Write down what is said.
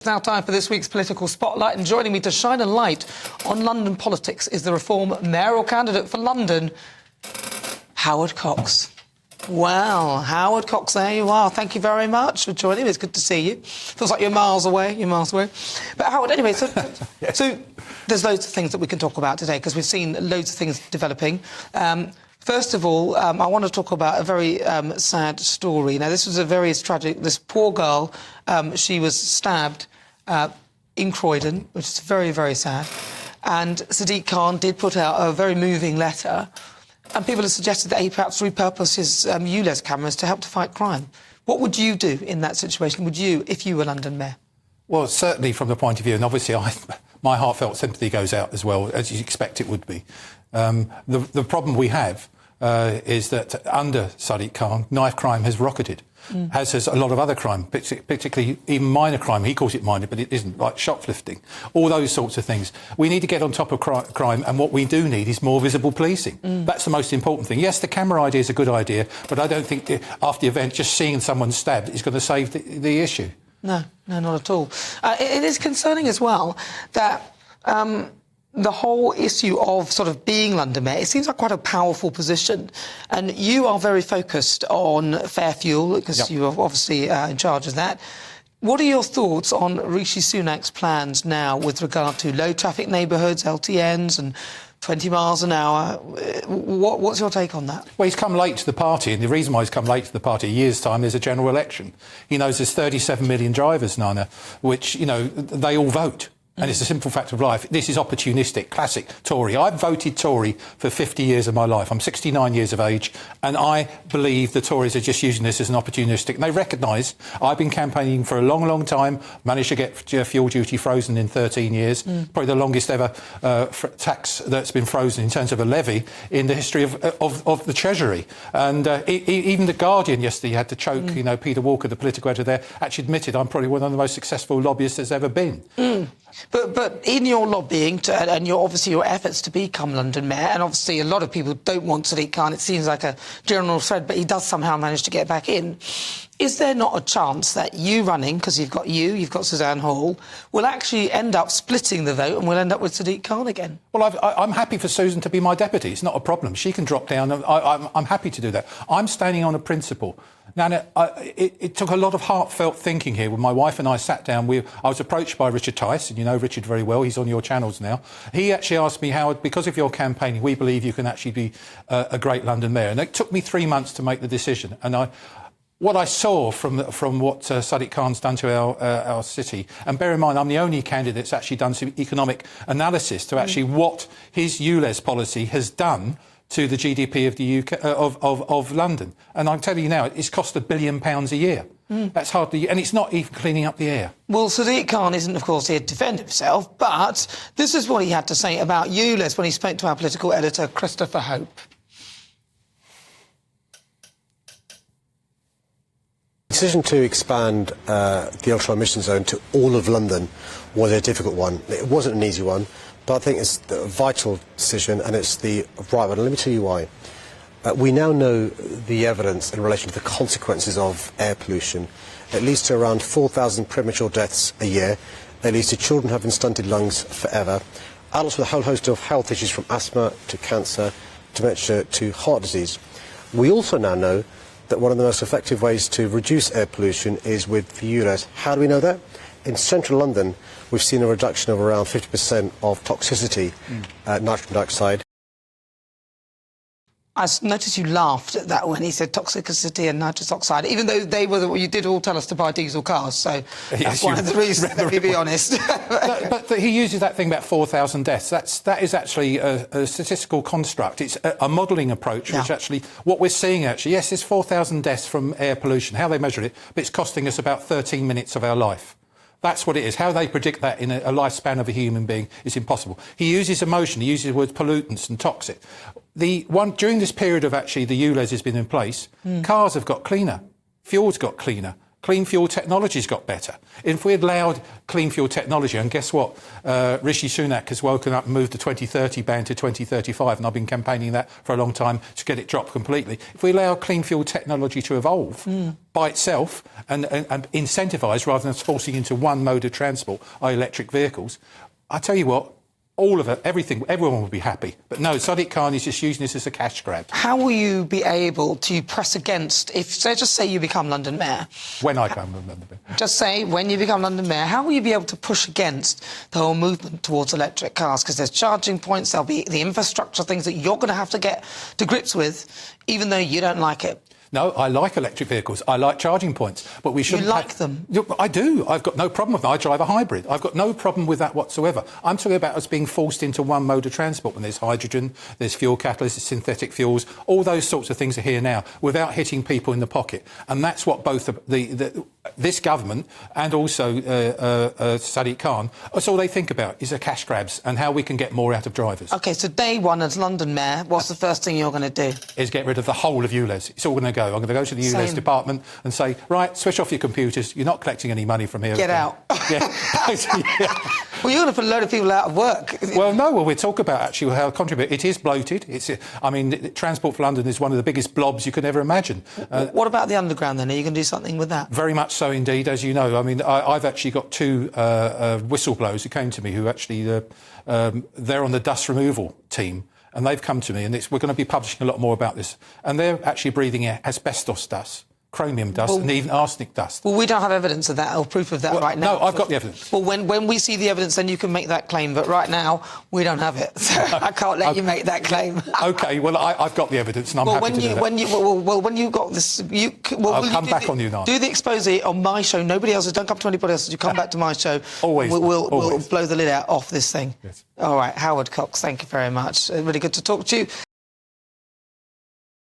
It's now time for this week's Political Spotlight, and joining me to shine a light on London politics is the Reform mayoral candidate for London, Howard Cox. Well, Howard Cox, there you are. Thank you very much for joining me. It's good to see you. Feels like you're miles away. But Howard, anyway, so there's loads of things that we can talk about today because we've seen loads of things developing. First of all, I want to talk about a very sad story. Now, this was a very tragic... This poor girl, she was stabbed in Croydon, which is very, very sad. And Sadiq Khan did put out a very moving letter, and people have suggested that he perhaps repurpose his ulez cameras to help to fight crime. What would you do in that situation? Would you, if you were London Mayor? Well, certainly from the point of view, and obviously my heartfelt sympathy goes out as well, as you expect it would be. The problem we have is that under Sadiq Khan, knife crime has rocketed, as has a lot of other crime, particularly even minor crime. He calls it minor, but it isn't, like shoplifting, all those sorts of things. We need to get on top of crime, and what we do need is more visible policing. That's the most important thing. Yes, the camera idea is a good idea, but I don't think after the event, just seeing someone stabbed is going to save the issue. No, not at all. It is concerning as well that the whole issue of sort of being London Mayor, it seems like quite a powerful position. And you are very focused on fair fuel, because you are obviously in charge of that. What are your thoughts on Rishi Sunak's plans now with regard to low traffic neighbourhoods, LTNs and 20 miles an hour? What's your take on that? Well, he's come late to the party, and the reason why he's come late to the party, a year's time, there's a general election. He knows there's 37 million drivers, Nana, which, you know, they all vote. And it's a simple fact of life. This is opportunistic, classic Tory. I've voted Tory for 50 years of my life. I'm 69 years of age, and I believe the Tories are just using this as an opportunistic. And they recognise I've been campaigning for a long, long time, managed to get fuel duty frozen in 13 years, probably the longest ever tax that's been frozen in terms of a levy in the history of the Treasury. And even The Guardian yesterday had to choke, you know, Peter Walker, the political editor there, actually admitted I'm probably one of the most successful lobbyists there's ever been. But in your lobbying and obviously your efforts to become London Mayor, and obviously a lot of people don't want Sadiq Khan, it seems like a general thread, but he does somehow manage to get back in. Is there not a chance that you running, because you've got Suzanne Hall, will actually end up splitting the vote and we'll end up with Sadiq Khan again? Well, I'm happy for Susan to be my deputy. It's not a problem. She can drop down. I'm happy to do that. I'm standing on a principle. Now, it took a lot of heartfelt thinking here. When my wife and I sat down, I was approached by Richard Tice, and you know Richard very well. He's on your channels now. He actually asked me, Howard, because of your campaigning, we believe you can actually be a great London Mayor. And it took me 3 months to make the decision. And what I saw from what Sadiq Khan's done to our city, and bear in mind, I'm the only candidate that's actually done some economic analysis to actually what his ulez policy has done to the GDP of the UK, of London. And I'm telling you now, it's cost £1 billion a year. That's hardly... And it's not even cleaning up the air. Well, Sadiq Khan isn't, of course, here to defend himself, but this is what he had to say about ulez when he spoke to our political editor, Christopher Hope. The decision to expand the ultra-emission zone to all of London was a difficult one. It wasn't an easy one, but I think it's a vital decision, and it's the right one. Let me tell you why. We now know the evidence in relation to the consequences of air pollution. It leads to around 4,000 premature deaths a year. It leads to children having stunted lungs forever. Adults with a whole host of health issues, from asthma to cancer, dementia to heart disease. We also now know that one of the most effective ways to reduce air pollution is with the ulez. How do we know that? In central London, we've seen a reduction of around 50% of toxicity, nitrogen dioxide. I noticed you laughed at that when he said toxicity and nitrous oxide, even though they were you did all tell us to buy diesel cars, so that's one of the reasons, let me be honest. But he uses that thing about 4,000 deaths. That is actually a statistical construct. It's a modelling approach, which actually, what we're seeing actually, yes, there's 4,000 deaths from air pollution, how they measure it, but it's costing us about 13 minutes of our life. That's what it is. How they predict that in a lifespan of a human being is impossible. He uses emotion. He uses the words pollutants and toxic. During this period of actually the ulez has been in place, cars have got cleaner, fuel's got cleaner, Clean fuel technology's got better. If we had allowed clean fuel technology, and guess what? Rishi Sunak has woken up and moved the 2030 ban to 2035, and I've been campaigning that for a long time to get it dropped completely. If we allow clean fuel technology to evolve by itself and incentivise rather than forcing into one mode of transport, i.e. electric vehicles, I tell you what, all of it, everything, everyone would be happy. But no, Sadiq Khan is just using this as a cash grab. How will you be able to press against, if, so just say you become London Mayor? When I become London Mayor. Just say, when you become London Mayor, how will you be able to push against the whole movement towards electric cars? Because there's charging points, there'll be the infrastructure things that you're going to have to get to grips with, even though you don't like it. No, I like electric vehicles. I like charging points, but we shouldn't. You like them? I do. I've got no problem with them. I drive a hybrid. I've got no problem with that whatsoever. I'm talking about us being forced into one mode of transport when there's hydrogen, there's fuel catalysts, there's synthetic fuels, all those sorts of things are here now without hitting people in the pocket. And that's what both this government and also Sadiq Khan, that's all they think about is the cash grabs and how we can get more out of drivers. OK, so day one as London Mayor, what's the first thing you're going to do? Is get rid of the whole of ULEZ. It's all going to go. I'm going to go to the ULEZ department and say, right, switch off your computers. You're not collecting any money from here. Get out. Yeah. Yeah. Well, you're going to put a load of people out of work. Well, no. Well, we'll talk about actually how contribute. It is bloated. I mean, Transport for London is one of the biggest blobs you could ever imagine. What about the underground then? Are you going to do something with that? Very much so indeed, as you know. I mean, I've actually got two whistleblowers who came to me who actually they're on the dust removal team. And they've come to me, and we're going to be publishing a lot more about this. And they're actually breathing asbestos dust, chromium dust, and even arsenic dust. Well, we don't have evidence of that or proof of that right now. No, I've got the evidence. Well, when we see the evidence, then you can make that claim. But right now, we don't have it. So I can't let you make that claim. OK, well, I've got the evidence, and I'm happy to do that. When you've got this... I'll come back on you now. Do the expose on my show. Nobody else. Don't come to anybody else. You come back to my show. Always. We'll blow the lid off this thing. Yes. All right, Howard Cox, thank you very much. Really good to talk to you.